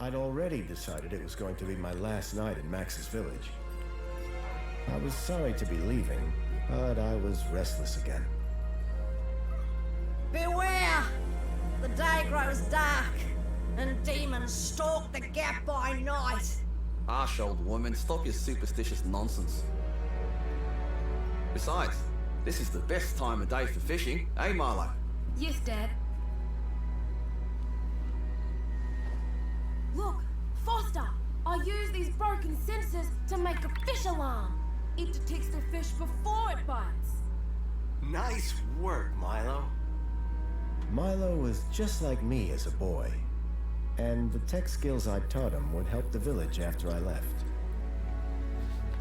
I'd already decided it was going to be my last night in Max's village. I was sorry to be leaving, but I was restless again. Beware! The day grows dark, and demons stalk the gap by night. Harsh old woman, stop your superstitious nonsense. Besides, this is the best time of day for fishing, eh, Marlo? Yes, Dad. Look, Foster! I use these broken sensors to make a fish alarm. It detects the fish before it bites. Nice work, Milo. Milo was just like me as a boy, and the tech skills I taught him would help the village after I left.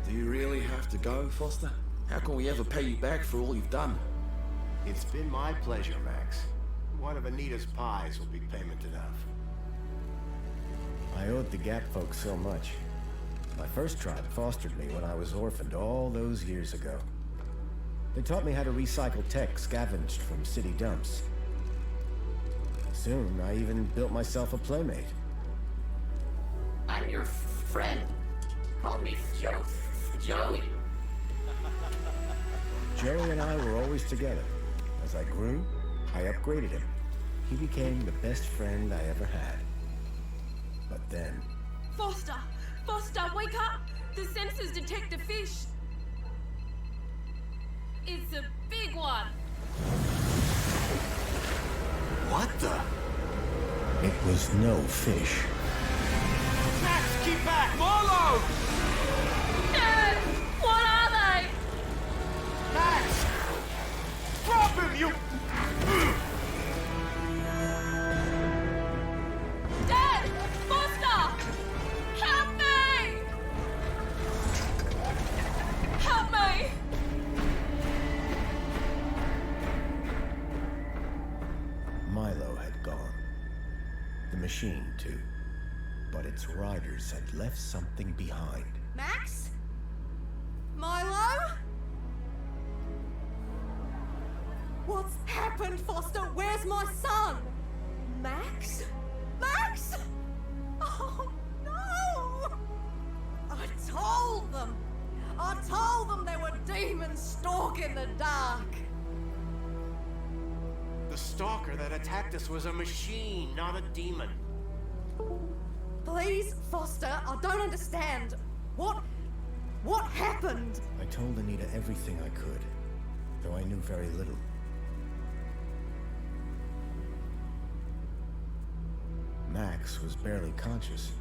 Do you really have to go, Foster? How can we ever pay you back for all you've done? It's been my pleasure, Max. One of Anita's pies will be payment enough. I owed the Gap folks so much. My first tribe fostered me when I was orphaned all those years ago. They taught me how to recycle tech scavenged from city dumps. Soon, I even built myself a playmate. I'm your friend. Call me Joey. Joey and I were always together. As I grew, I upgraded him. He became the best friend I ever had. But then... Foster! Foster, wake up! The sensors detect a fish. It's a big one. What the? it was no fish. Max, keep back! Marlo! Dad! What are they? Max! Drop him, you... Dad! Foster! Help me! Help me! Milo had gone. The machine, too. But its riders had left something behind. Max? Milo? What's happened, Foster? Where's my son? Max? Max? Oh, no! I told them there were demons stalking the dark. The stalker that attacked us was a machine, not a demon. Please, Foster, I don't understand. What happened? I told Anita everything I could, though I knew very little. Max was barely conscious.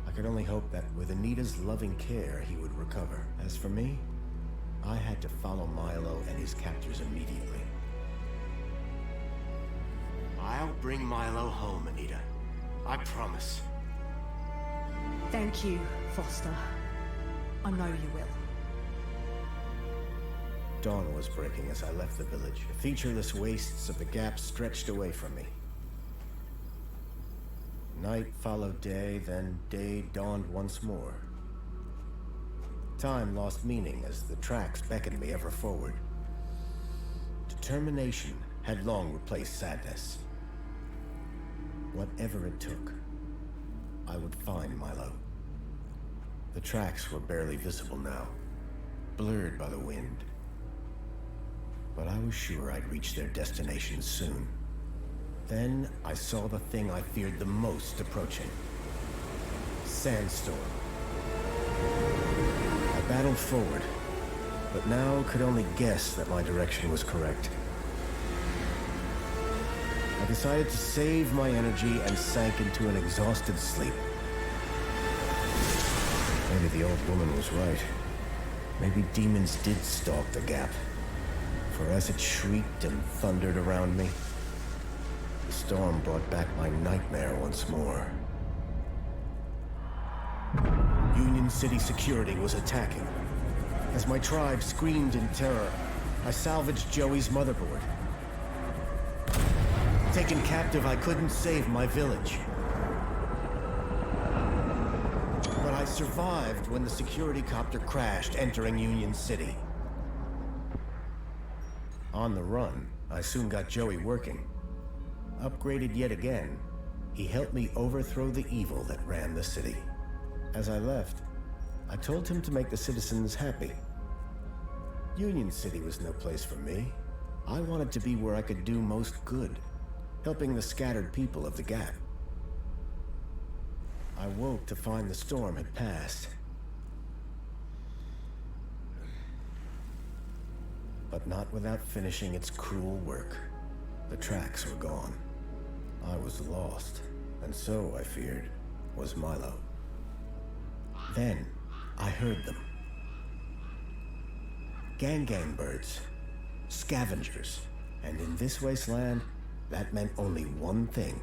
I could only hope that with Anita's loving care, he would recover. As for me, I had to follow Milo and his captors immediately. I'll bring Milo home, Anita. I promise. Thank you, Foster. I know you will. Dawn was breaking as I left the village. The featureless wastes of the Gap stretched away from me. Night followed day, then day dawned once more. Time lost meaning as the tracks beckoned me ever forward. Determination had long replaced sadness. Whatever it took, I would find Milo. The tracks were barely visible now, blurred by the wind. But I was sure I'd reach their destination soon. Then I saw the thing I feared the most approaching. Sandstorm. I battled forward, but now could only guess that my direction was correct. I decided to save my energy and sank into an exhausted sleep. Maybe the old woman was right. Maybe demons did stalk the Gap. For as it shrieked and thundered around me, the storm brought back my nightmare once more. Union City security was attacking. As my tribe screamed in terror, I salvaged Joey's motherboard. Taken captive, I couldn't save my village. But I survived when the security copter crashed, entering Union City. On the run, I soon got Joey working. Upgraded yet again, He helped me overthrow the evil that ran the city. As I left, I told him to make the citizens happy. Union City was no place for me. I wanted to be where I could do most good, helping the scattered people of the Gap. I woke to find the storm had passed. But not without finishing its cruel work. The tracks were gone. I was lost, and so, I feared, was Milo. Then, I heard them. Gang birds, scavengers, and in this wasteland, that meant only one thing: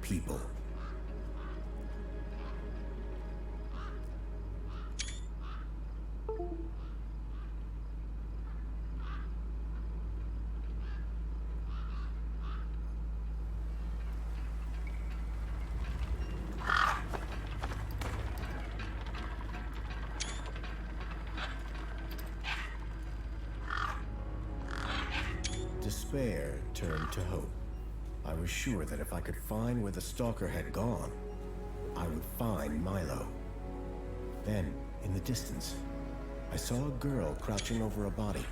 people. Despair turned to hope. I was sure that if I could find where the stalker had gone, I would find Milo. Then, in the distance, I saw a girl crouching over a body.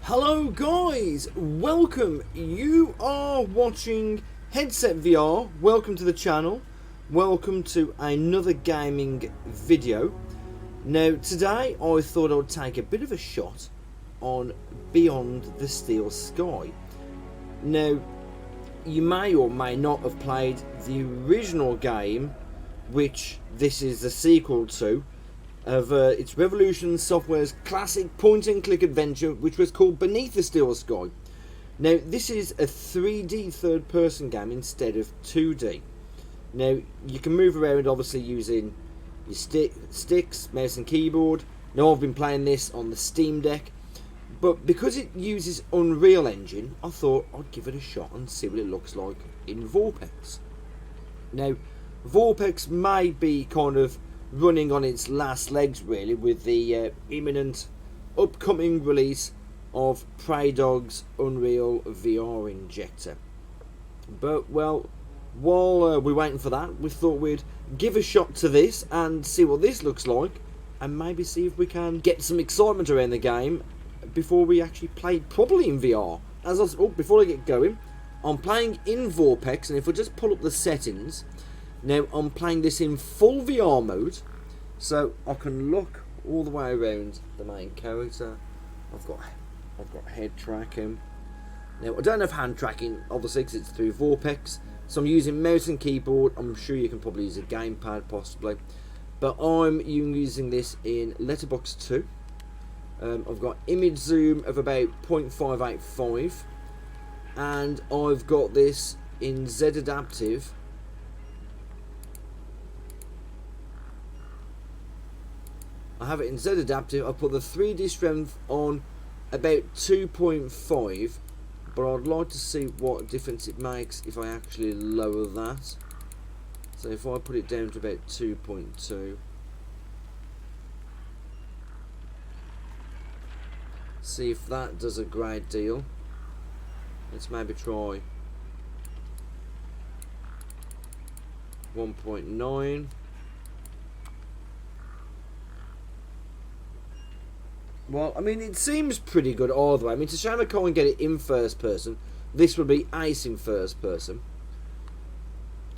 Hello guys, welcome. You are watching Headset VR. Welcome to the channel. Welcome to another gaming video. Now today I thought I'd take a bit of a shot on Beyond the Steel Sky. Now you may or may not have played the original game, which this is the sequel to, of it's Revolution Software's classic point-and-click adventure, which was called Beneath the Steel Sky. Now this is a 3D third-person game instead of 2D. Now you can move around obviously using your sticks, mouse and keyboard. Now I've been playing this on the Steam Deck, but because it uses Unreal Engine, I thought I'd give it a shot and see what it looks like in VorpX. Now VorpX may be kind of running on its last legs really with the imminent upcoming release of Prey Dog's Unreal VR injector. But well, while we're waiting for that, we thought we'd give a shot to this and see what this looks like, and maybe see if we can get some excitement around the game before we actually play it properly in VR. Before I get going, I'm playing in VorpX, and if we just pull up the settings, now I'm playing this in full VR mode, so I can look all the way around the main character. I've got head tracking. Now I don't have hand tracking, obviously, because it's through VorpX. So I'm using mouse and keyboard. I'm sure you can probably use a gamepad possibly, but I'm using this in Letterbox 2. I've got image zoom of about 0.585, and I've got this in Z Adaptive. I have it in Z Adaptive. I put the 3D strength on about 2.5. But I'd like to see what difference it makes if I actually lower that. So if I put it down to about 2.2. See if that does a great deal. Let's maybe try 1.9. Well, I mean, it seems pretty good all the way. I mean, it's a shame I can't get it in first person. This would be ace in first person.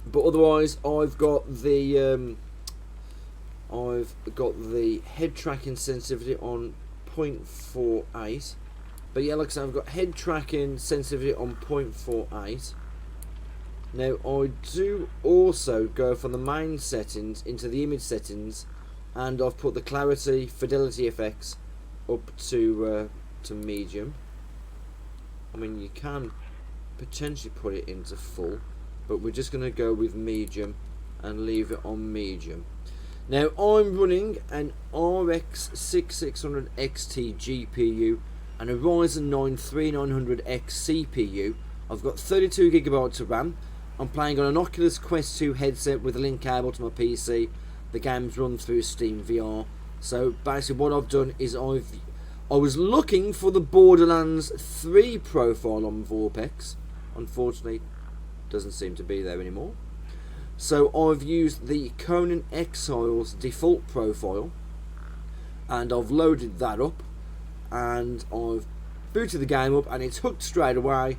But otherwise, I've got the head tracking sensitivity on 0.48. But yeah, like I said, I've got head tracking sensitivity on 0.48. Now, I do also go from the main settings into the image settings, and I've put the clarity, fidelity effects up to medium. I mean, you can potentially put it into full, but we're just going to go with medium and leave it on medium. Now I'm running an RX 6600 XT GPU and a Ryzen 9 3900X CPU. I've got 32 gigabytes of RAM. I'm playing on an Oculus Quest 2 headset with a link cable to my PC. The game's run through Steam VR. So basically what I've done is I was looking for the Borderlands 3 profile on VorpX. Unfortunately, doesn't seem to be there anymore. So I've used the Conan Exiles default profile, and I've loaded that up, and I've booted the game up, and it's hooked straight away,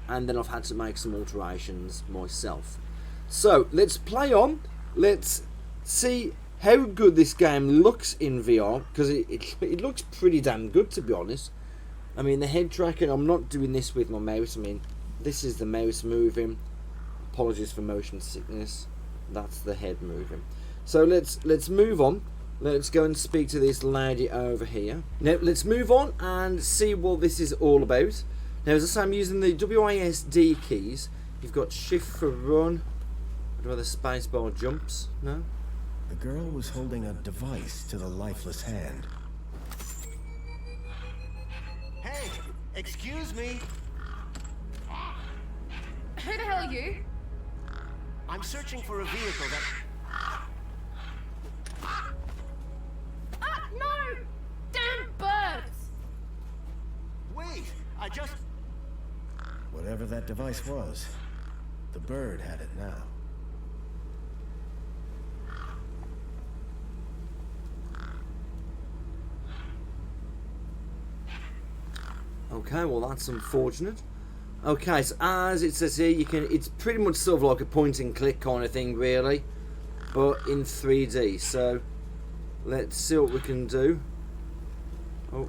and then I've had to make some alterations myself. So let's play on. Let's see how good this game looks in VR, because it looks pretty damn good, to be honest. I mean, the head tracking, I'm not doing this with my mouse. I mean, this is the mouse moving. Apologies for motion sickness. That's the head moving. So let's move on. Let's go and speak to this lady over here. Now let's move on and see what this is all about. Now, as I say, I'm using the WASD keys. You've got shift for run. What about the spacebar jumps? No? The girl was holding a device to the lifeless hand. Hey, excuse me. Who the hell are you? I'm searching for a vehicle that... Ah, no! Damn birds! Wait, I just... Whatever that device was, the bird had it now. Okay, well that's unfortunate. Okay, so as it says here, it's pretty much sort of like a point and click kind of thing, really, but in 3D. So let's see what we can do. Oh,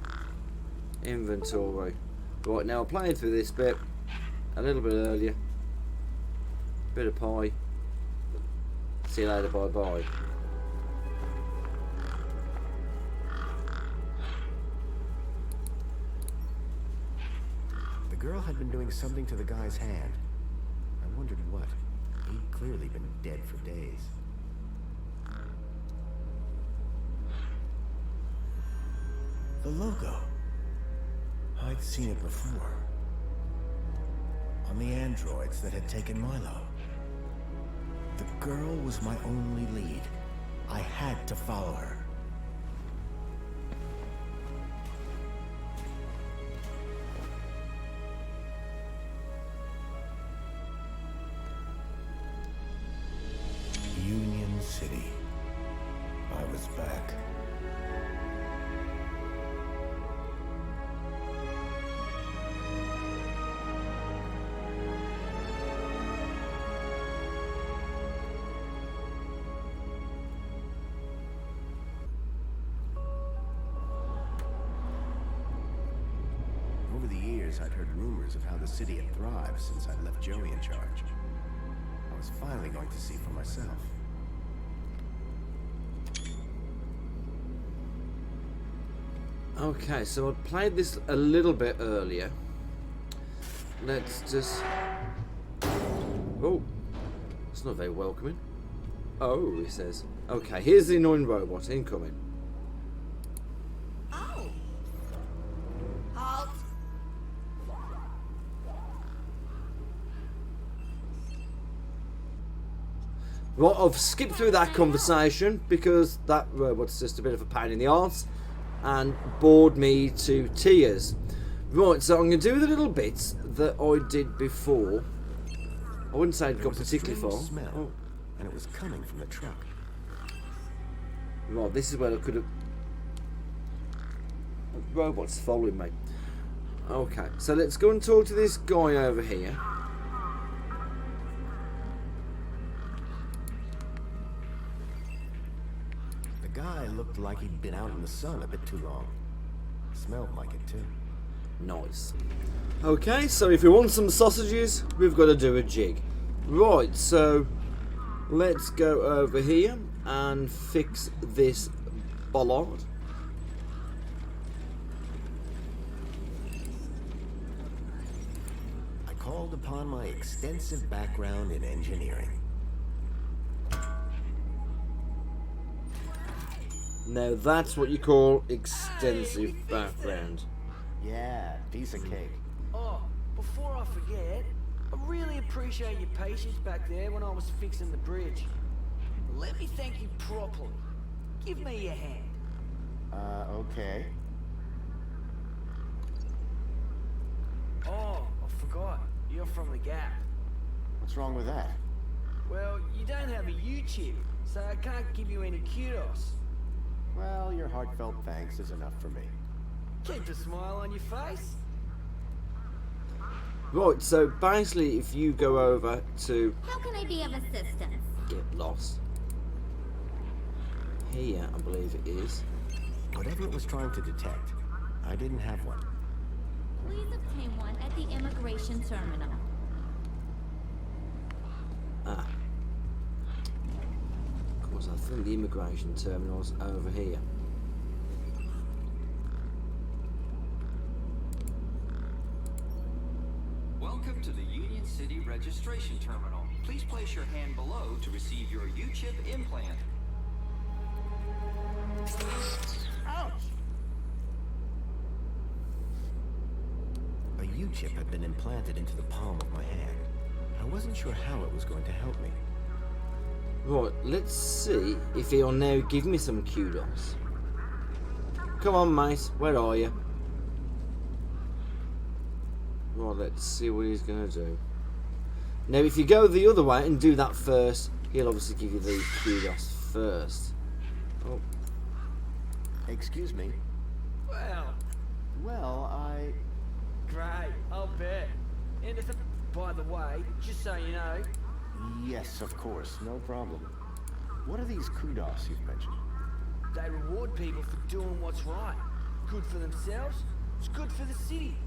inventory. Right, now I'm playing through this bit a little bit earlier. Bit of pie. See you later, bye bye. The girl had been doing something to the guy's hand. I wondered what. He'd clearly been dead for days. The logo. I'd seen it before. On the androids that had taken Milo. The girl was my only lead. I had to follow her. Union City. I was back. Over the years, I'd heard rumors of how the city had thrived since I'd left Joey in charge. I was finally going to see for myself. Okay, so I played this a little bit earlier. Let's just... Oh, it's not very welcoming. Oh, he says. Okay, here's the annoying robot incoming. Oh. Halt. Well, I've skipped through that conversation because that robot's just a bit of a pain in the arse and bored me to tears. Right, so I'm going to do the little bits that I did before. I wouldn't say it got particularly far. Smell, and it was coming from the truck. Right, this is where I could have... The robot's following me. Okay, so let's go and talk to this guy over here. The guy looked like he'd been out in the sun a bit too long. Smelled like it too. Nice. Okay, so if we want some sausages, we've got to do a jig. Right, so let's go over here and fix this bollard. I called upon my extensive background in engineering. Now that's what you call extensive background. Yeah, piece of cake. Oh, before I forget, I really appreciate your patience back there when I was fixing the bridge. Let me thank you properly. Give me your hand. Okay. forgot. You're from the Gap. What's wrong with that? Well, you don't have a U-chip, so I can't give you any kudos. Well, your heartfelt thanks is enough for me. Keep a smile on your face. Right, so basically if you go over to How can I be of assistance? get lost. Here, I believe it is. Whatever it was trying to detect, I didn't have one. Please obtain one at the immigration terminal. Ah. Of course, I think the immigration terminal's over here. Welcome to the Union City Registration Terminal. Please place your hand below to receive your U-chip implant. Ouch! A U-chip had been implanted into the palm of my hand. I wasn't sure how it was going to help me. Right, let's see if he'll now give me some kudos. Come on, mate, where are you? Right, let's see what he's going to do. Now, if you go the other way and do that first, he'll obviously give you the kudos first. Oh. Excuse me. Well, Well, great, I'll bet. And it's by the way, just so you know, Yes, of course, no problem. What are these kudos you've mentioned? they reward people for doing what's right. Good for themselves, it's good for the city.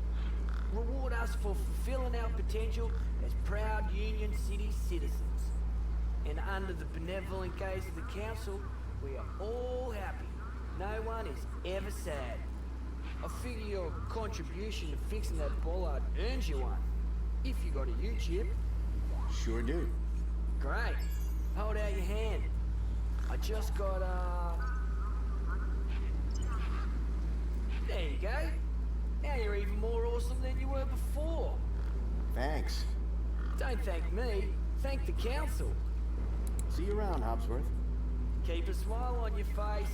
Reward us for fulfilling our potential as proud Union City citizens. And under the benevolent gaze of the council, we are all happy. No one is ever sad. I figure your contribution to fixing that bollard earns you one. If you got a U-chip. Sure do. Great. Hold out your hand. I just got, There you go. Now you're even more awesome than you were before. Thanks. Don't thank me. Thank the council. See you around, Hobsworth. Keep a smile on your face.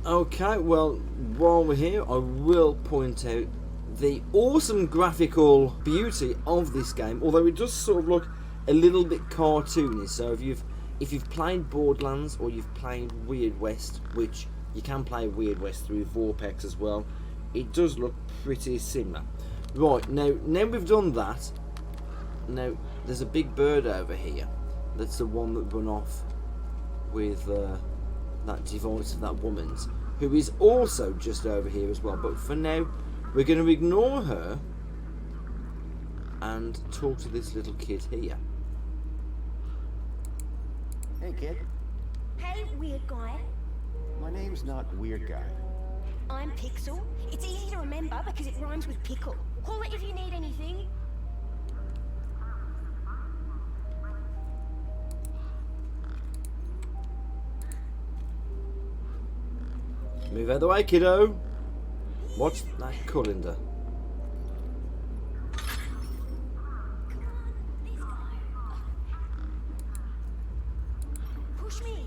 Okay, well, while we're here, I will point out the awesome graphical beauty of this game, although it does sort of look a little bit cartoony. So if you've played Borderlands or you've played Weird West, which you can play Weird West through VorpX as well, it does look pretty similar. Right, now we've done that. Now there's a big bird over here. That's the one that run off with that device of that woman's, who is also just over here as well. But for now, we're going to ignore her and talk to this little kid here. Hey, kid. Hey, weird guy. My name's not Weird Guy. I'm Pixel. It's easy to remember because it rhymes with pickle. Call it if you need anything. Move out of the way, kiddo. Watch that colander. Push me.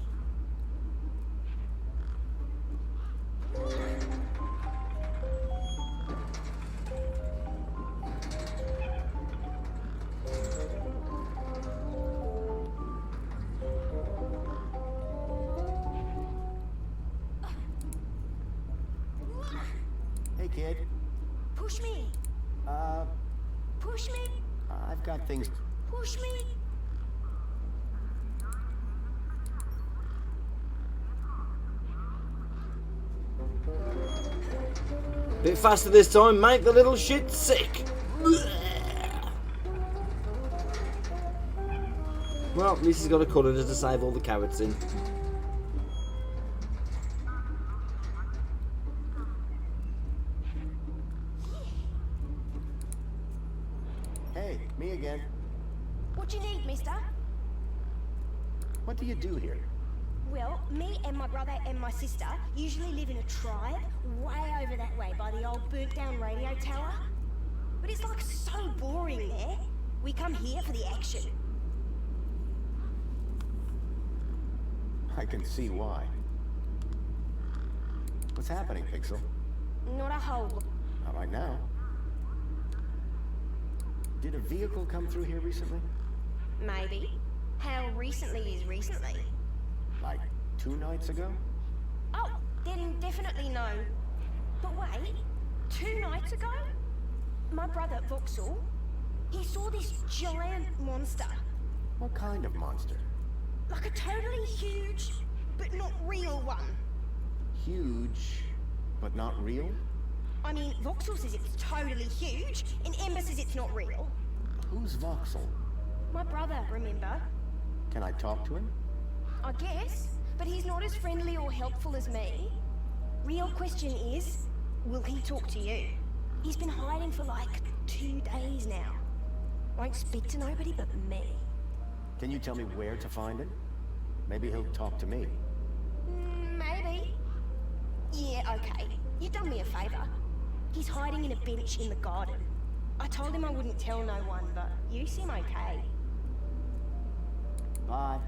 Hey, kid. Push me. Push me. I've got things... Push me. Bit faster this time, make the little shit sick. Well, at least he's got a colander to save all the carrots in. Hey, me again. What you need, mister? What do you do here? Well, me and my brother and my sister usually live in a tribe way over that way by the old burnt down radio tower. But it's like so boring there. We come here for the action. I can see why. What's happening, Pixel? Not a whole lot. Not right now. Did a vehicle come through here recently? Maybe. How recently is recently? Like 2 nights ago? Oh, then definitely no. But wait, 2 nights ago? My brother, Voxel, he saw this giant monster. What kind of monster? Like a totally huge, but not real one. Huge, but not real? I mean, Voxel says it's totally huge, and Ember says it's not real. Who's Voxel? My brother, remember? Can I talk to him? I guess, but he's not as friendly or helpful as me. Real question is, will he talk to you? He's been hiding for like 2 days now. Won't speak to nobody but me. Can you tell me where to find him? Maybe he'll talk to me. Maybe. Yeah, okay. You've done me a favor. He's hiding in a bench in the garden. I told him I wouldn't tell no one, but you seem okay. Bye.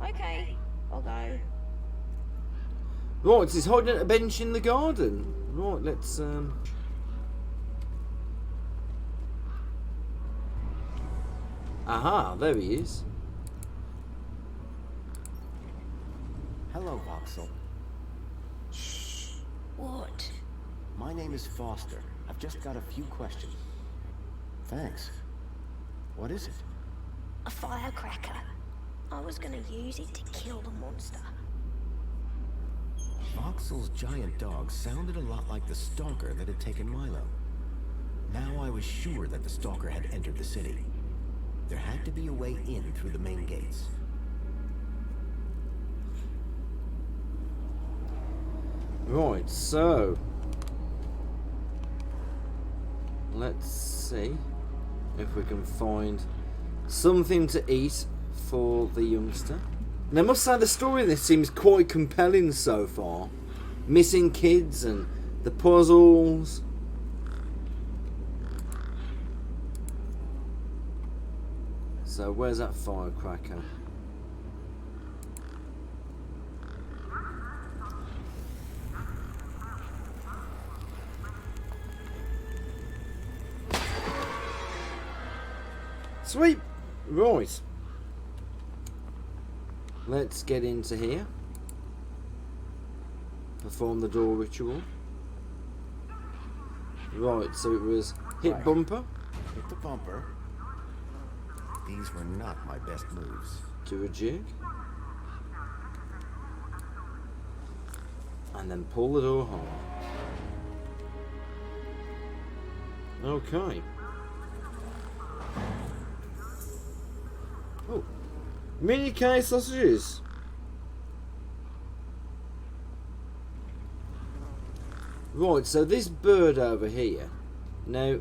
Okay, I'll go. Right, he's hiding at a bench in the garden. Right, let's Aha, there he is. Hello, Voxel. What? My name is Foster. I've just got a few questions. Thanks. What is it? A firecracker. I was gonna use it to kill the monster. Voxel's giant dog sounded a lot like the stalker that had taken Milo. Now I was sure that the stalker had entered the city. There had to be a way in through the main gates. Right, so let's see if we can find something to eat for the youngster. And I must say the story in this seems quite compelling so far. Missing kids and the puzzles. So where's that firecracker? Sweet! Right. Let's get into here. Perform the door ritual. Right, so it was hit Right. bumper. Hit the bumper. These were not my best moves. Do a jig. And then pull the door hard. Okay. Oh. Mini K sausages. Right, so this bird over here. Now,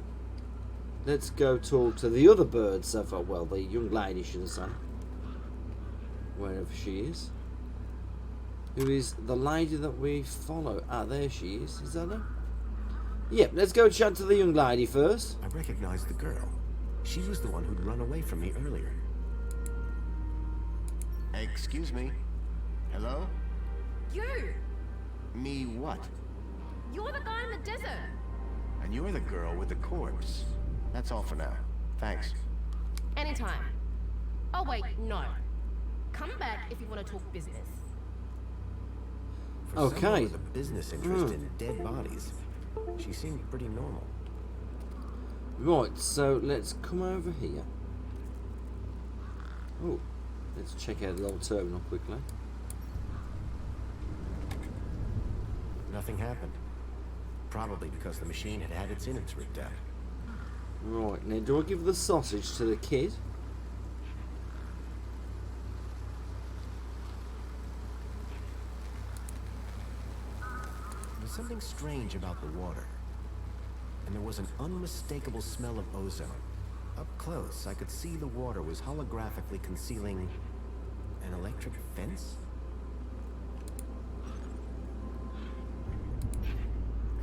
let's go talk to the other birds of well, the young lady, should I say. Wherever she is. Who is the lady that we follow? Ah, there she is. Is that her? Yep, let's go chat to the young lady first. I recognized the girl. She was the one who'd run away from me earlier. Excuse me. Hello? You! Me what? You're the guy in the desert! And you're the girl with the corpse. That's all for now. Thanks. Anytime. Oh wait, no. Come back if you want to talk business. For someone Okay. with a business interest in dead bodies, she seemed pretty normal. Right, so let's come over here. Oh, let's check out the old terminal quickly. Nothing happened. Probably because the machine had had its innards ripped out. Right, now do I give the sausage to the kid? There was something strange about the water. And there was an unmistakable smell of ozone. Up close, I could see the water was holographically concealing an electric fence?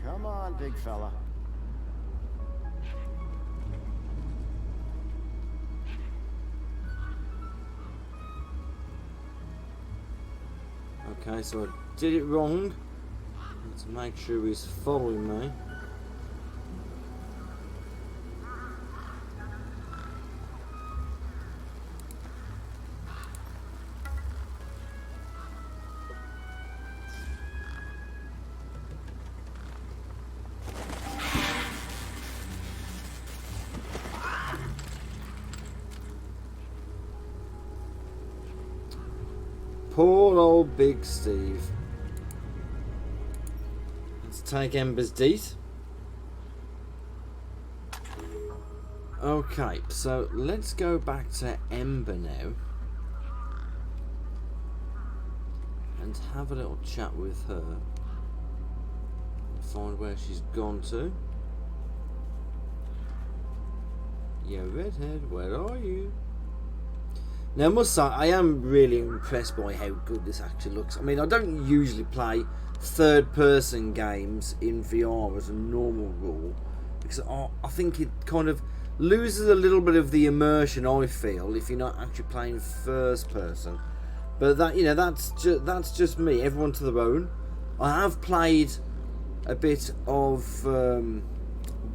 Come on, big fella. Okay, so I did it wrong. Let's make sure he's following me. Poor old Big Steve. Let's take Ember's deet. Okay, so let's go back to Ember now. And have a little chat with her. Find where she's gone to. Yeah, redhead, where are you? Now, I must say, I am really impressed by how good this actually looks. I mean, I don't usually play third-person games in VR as a normal rule, because I think it kind of loses a little bit of the immersion, I feel, if you're not actually playing first-person. But that, you know, that's just me. Everyone to their own. I have played a bit of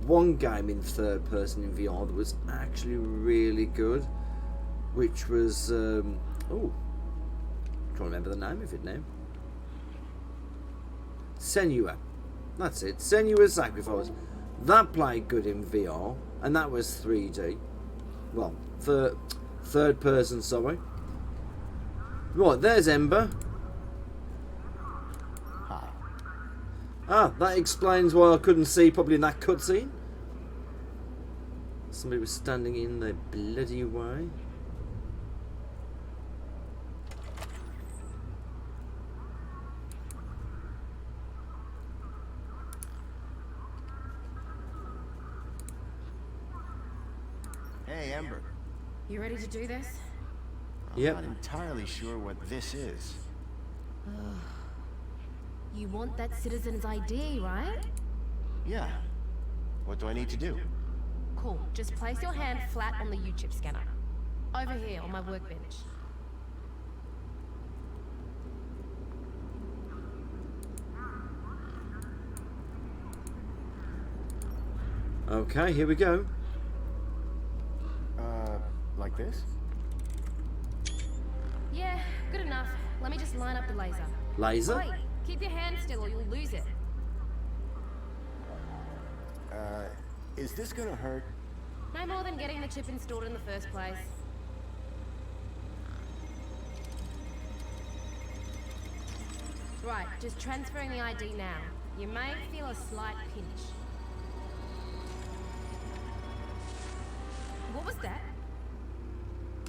one game in third person in VR that was actually really good, which was I'm trying to remember the name of it now. Senua. That's it. Senua's Sacrifice. That played good in VR, and that was 3D. Well, third person, sorry. Right, there's Ember. Hi. Ah, that explains why I couldn't see probably in that cutscene. Somebody was standing in the bloody way. Hey, Ember. You ready to do this? I'm not entirely sure what this is. You want that citizen's ID, right? Yeah. What do I need to do? Cool. Just place your hand flat on the U-chip scanner. Over here on my workbench. Okay, here we go. Like this? Yeah, good enough. Let me just line up the laser. Laser? Wait, keep your hand still or you'll lose it. Is this gonna hurt? No more than getting the chip installed in the first place. Right, just transferring the ID now. You may feel a slight pinch. What was that?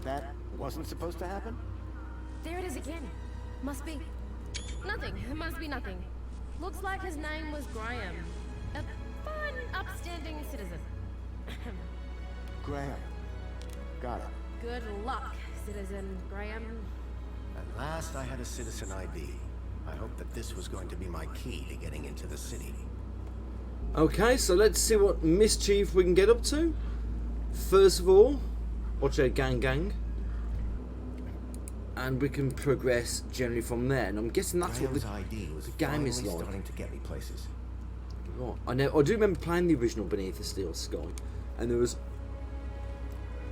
That wasn't supposed to happen? There it is again. Must be... nothing. It must be nothing. Looks like his name was Graham. A fine, upstanding citizen. Graham. Got it. Good luck, Citizen Graham. At last I had a citizen ID. I hoped that this was going to be my key to getting into the city. Okay, so let's see what mischief we can get up to. First of all, watch out, gang. And we can progress generally from there. And I'm guessing that's Graham's what ID was the game is like. starting to get me places. Right. I do remember playing the original Beneath the Steel Sky, and there was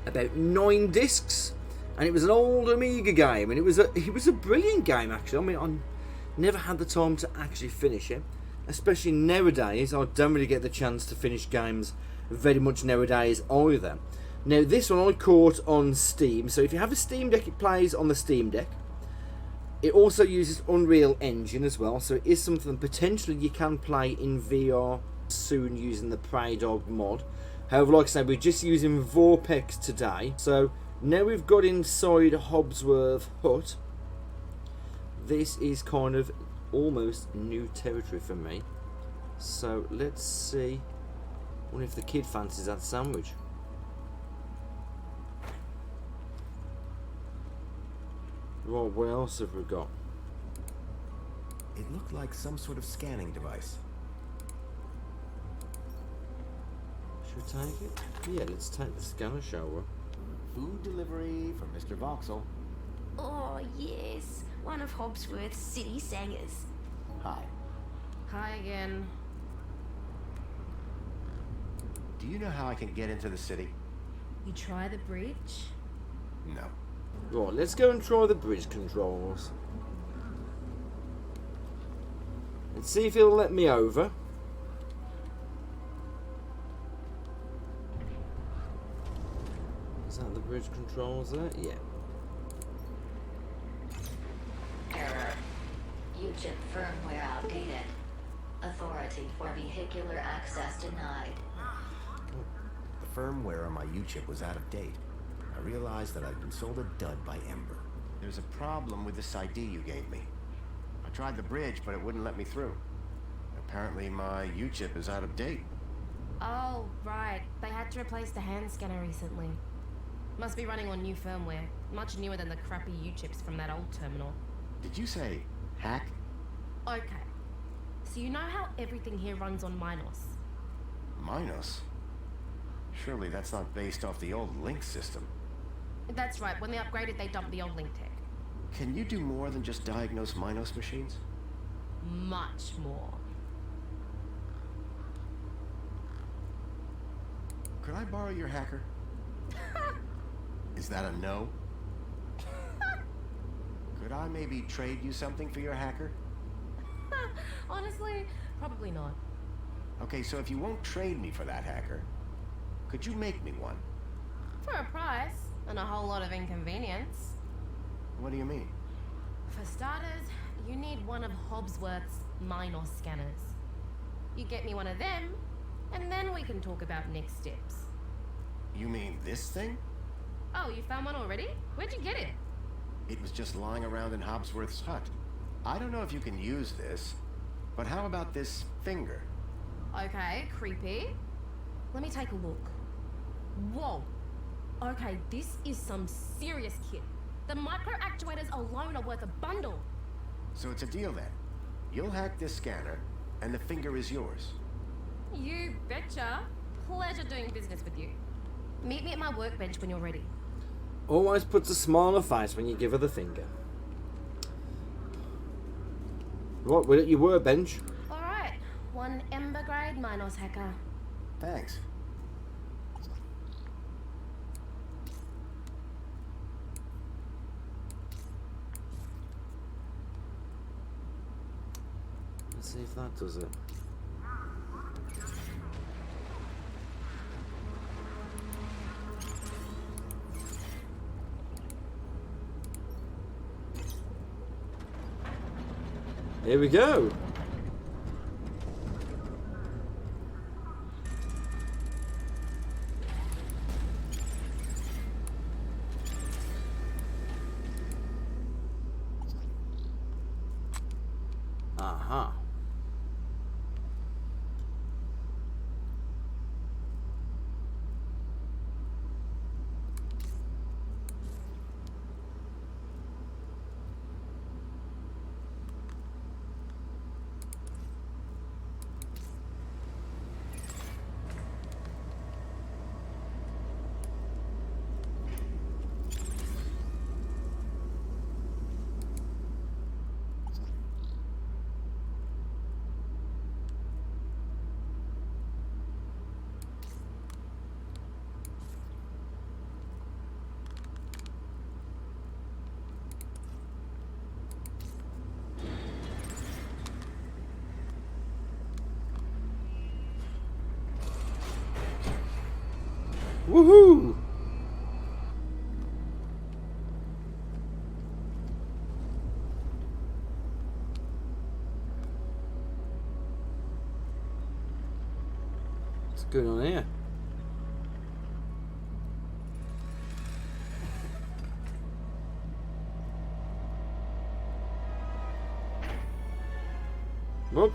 about 9 discs, and it was an old Amiga game, and it was a brilliant game actually. I mean, I never had the time to actually finish it, especially nowadays. I don't really get the chance to finish games very much nowadays either. Now this one I caught on Steam, so if you have a Steam Deck, it plays on the Steam Deck. It also uses Unreal Engine as well, so it is something potentially you can play in VR soon using the Prey Dog mod. However, like I said, we're just using VorpX today. So now we've got inside Hobbsworth Hut. This is kind of almost new territory for me. So let's see. I wonder if the kid fancies that sandwich. Right, what else have we got? It looked like some sort of scanning device. Should we take it? Yeah, let's take the scanner, shall we? Food delivery for Mr. Voxel. Oh, yes. One of Hobbsworth's city singers. Hi. Hi again. Do you know how I can get into the city? You try the bridge? No. Right, let's go and try the bridge controls. Let's see if he'll let me over. Is that the bridge controls there? Yeah. U-chip firmware outdated. Authority for vehicular access denied. The firmware on my U-chip was out of date. I realized that I'd been sold a dud by Ember. There's a problem with this ID you gave me. I tried the bridge, but it wouldn't let me through. Apparently my U-chip is out of date. Oh, right. They had to replace the hand scanner recently. Must be running on new firmware. Much newer than the crappy U-chips from that old terminal. Did you say hack? Okay. So you know how everything here runs on Minos? Minos? Surely that's not based off the old Link system. That's right. When they upgraded, they dumped the old Link tech. Can you do more than just diagnose Minos machines? Much more. Could I borrow your hacker? Is that a no? Could I maybe trade you something for your hacker? Honestly, probably not. Okay, so if you won't trade me for that hacker, could you make me one? For a price, and a whole lot of inconvenience. What do you mean? For starters, you need one of Hobbsworth's Minos scanners. You get me one of them, and then we can talk about next steps. You mean this thing? Oh, you found one already? Where'd you get it? It was just lying around in Hobbsworth's hut. I don't know if you can use this, but how about this finger? Okay, creepy. Let me take a look. Whoa. Okay, this is some serious kit. The micro actuators alone are worth a bundle. So it's a deal then. You'll hack this scanner, and the finger is yours. You betcha. Pleasure doing business with you. Meet me at my workbench when you're ready. Always puts a smile on her face when you give her the finger. What, we're at your workbench? Alright, one Ember grade Minos hacker. Thanks. Let's see if that does it. Here we go. Aha. Woohoo! What's going on here? Whoop.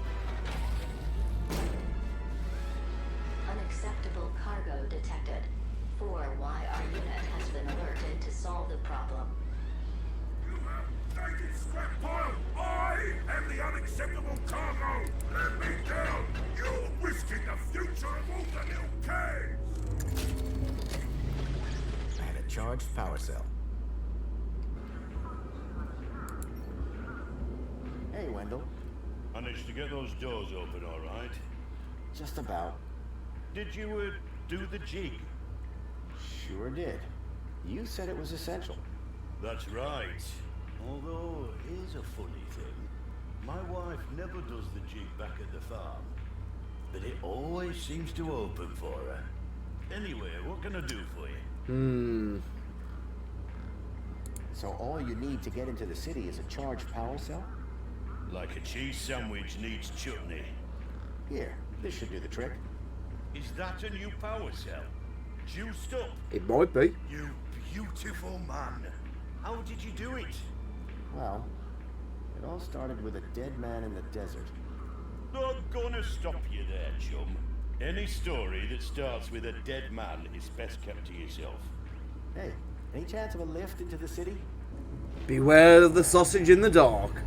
Unacceptable cargo detected. 4Y our unit has been alerted to solve the problem. You have taken scrap pile! I am the unacceptable cargo! Let me down! You're risking the future of all the new caves! I had a charged power cell. Hey, Wendell. Managed to get those doors open all right? Just about. Did you, do the jig? Sure did. You said it was essential. That's right. Although, here's a funny thing. My wife never does the jig back at the farm. But it always seems to open for her. Anyway, what can I do for you? So all you need to get into the city is a charged power cell? Like a cheese sandwich needs chutney. Here, this should do the trick. Is that a new power cell? Juiced up? It might be. You beautiful man. How did you do it? Well, it all started with a dead man in the desert. Not gonna stop you there, chum. Any story that starts with a dead man is best kept to yourself. Hey, any chance of a lift into the city? Beware of the sausage in the dark.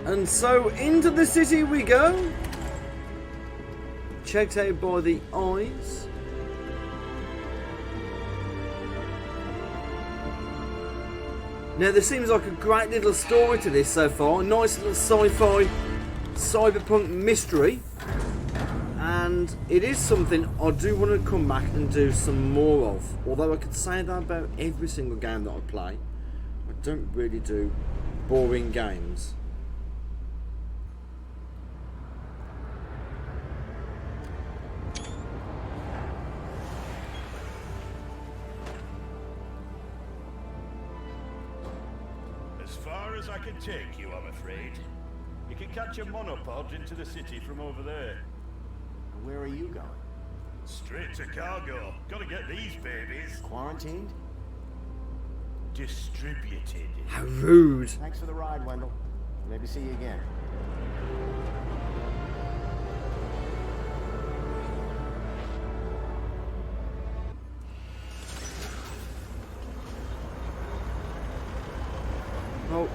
And so into the city we go. Checked out by the eyes. Now there seems like a great little story to this so far. A nice little sci-fi cyberpunk mystery. And it is something I do want to come back and do some more of. Although I could say that about every single game that I play. I don't really do boring games. As far as I can take you, I'm afraid. You can catch a monopod into the city from over there. Where are you going? Straight to cargo. Gotta get these babies. Quarantined? Distributed. How rude. Thanks for the ride, Wendell. Maybe see you again. Oh.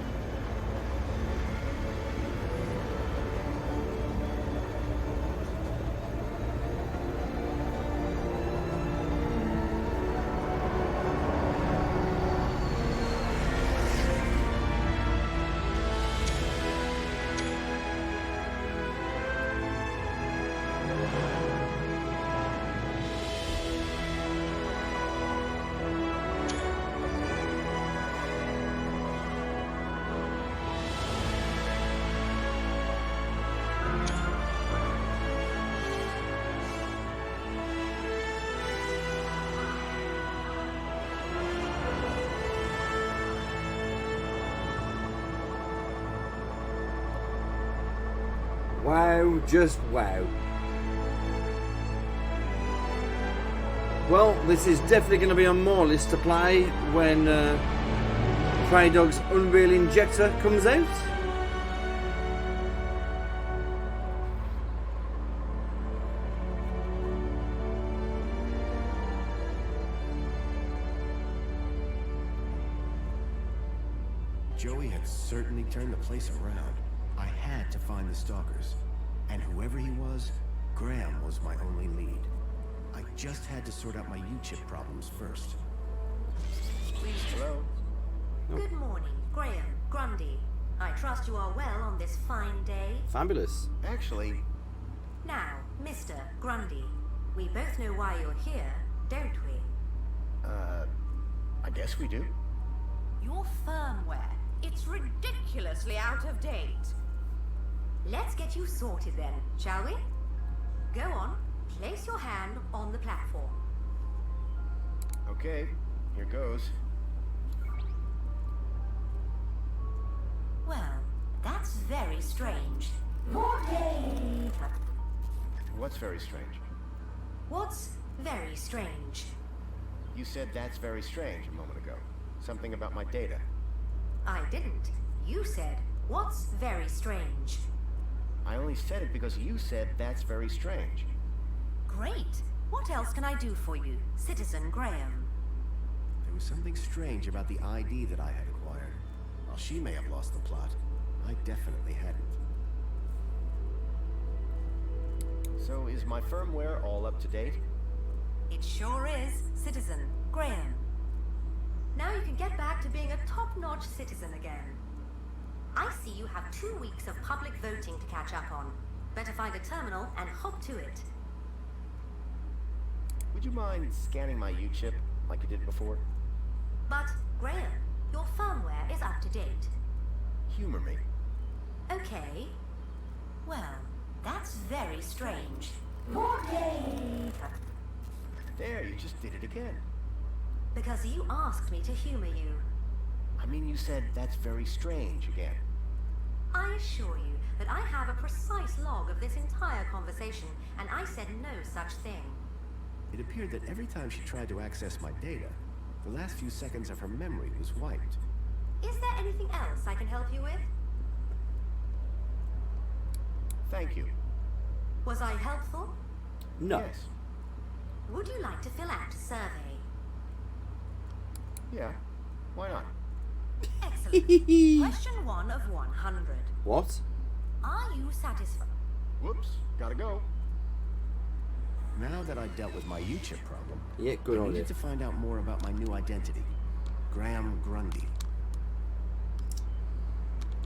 Wow, just wow. Well, this is definitely going to be on my list to play when Prey Dog's Unreal Injector comes out. Joey had certainly turned the place around. I had to find the stalkers. And whoever he was, Graham was my only lead. I just had to sort out my U-chip problems first. Hello. Good morning, Graham, Grundy. I trust you are well on this fine day. Fabulous. Actually... Now, Mr. Grundy, we both know why you're here, don't we? I guess we do. Your firmware. It's ridiculously out of date. Let's get you sorted then, shall we? Go on, place your hand on the platform. Okay, here goes. Well, that's very strange. What's very strange? What's very strange? You said that's very strange a moment ago. Something about my data. I didn't. You said, what's very strange? I only said it because you said that's very strange. Great. What else can I do for you, Citizen Graham? There was something strange about the ID that I had acquired. While she may have lost the plot, I definitely hadn't. So is my firmware all up to date? It sure is, Citizen Graham. Now you can get back to being a top-notch citizen again. I see you have 2 weeks of public voting to catch up on. Better find a terminal and hop to it. Would you mind scanning my U-chip like you did before? But, Graham, your firmware is up to date. Humor me. Okay. Well, that's very strange. There, you just did it again. Because you asked me to humor you. I mean, you said that's very strange again. I assure you that I have a precise log of this entire conversation, and I said no such thing. It appeared that every time she tried to access my data, the last few seconds of her memory was wiped. Is there anything else I can help you with? Thank you. Was I helpful? No. Yes. Would you like to fill out a survey? Yeah. Why not? Excellent. Question 1 of 100. What? Are you satisfied? Whoops. Gotta go. Now that I dealt with my U-chip problem, Yeah, good I idea. needed to find out more about my new identity, Graham Grundy.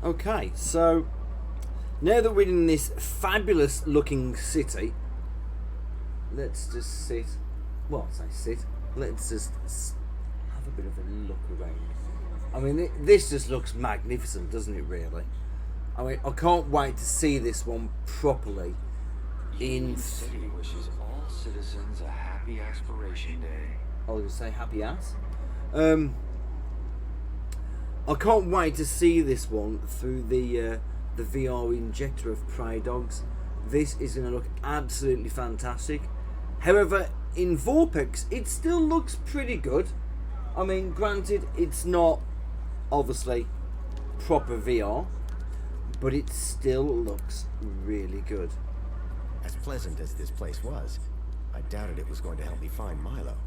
Okay, so now that we're in this fabulous looking city, let's just sit. Well, I say sit. Let's just have a bit of a look around. I mean, this just looks magnificent, doesn't it, really? I mean, I can't wait to see this one properly. Union City wishes all citizens a happy expiration day. I was going to say happy ass. I can't wait to see this one through the VR injector of Prey Dogs. This is going to look absolutely fantastic. However, in VorpX, it still looks pretty good. I mean, granted, it's not obviously proper VR, but it still looks really good. As pleasant as this place was, I doubted it was going to help me find Milo.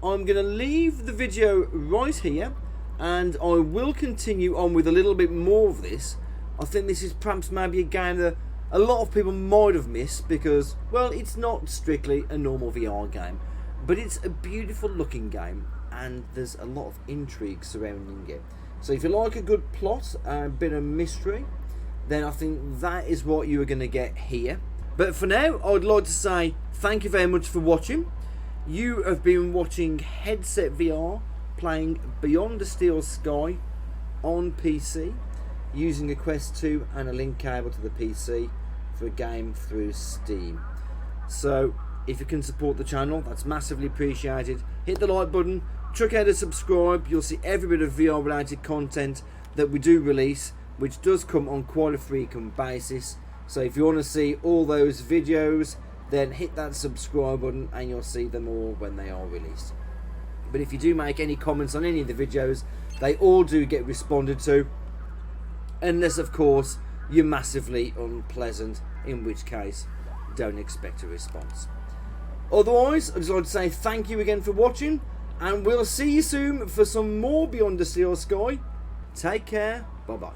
I'm going to leave the video right here, and I will continue on with a little bit more of this. I think this is perhaps maybe a game that a lot of people might have missed because, well, it's not strictly a normal VR game, but it's a beautiful looking game, and there's a lot of intrigue surrounding it. So if you like a good plot and a bit of mystery, then I think that is what you are going to get here. But for now, I would like to say thank you very much for watching. You have been watching Headset VR playing Beyond the Steel Sky on PC using a Quest 2 and a link cable to the PC for a game through Steam. So if you can support the channel, that's massively appreciated. Hit the like button, check out and subscribe. You'll see every bit of VR related content that we do release, which does come on quite a frequent basis. So if you want to see all those videos, then hit that subscribe button and you'll see them all when they are released. But if you do make any comments on any of the videos, they all do get responded to, unless of course you're massively unpleasant, in which case don't expect a response. Otherwise, I'd just like to say thank you again for watching, and we'll see you soon for some more Beyond the Steel Sky. Take care, bye bye.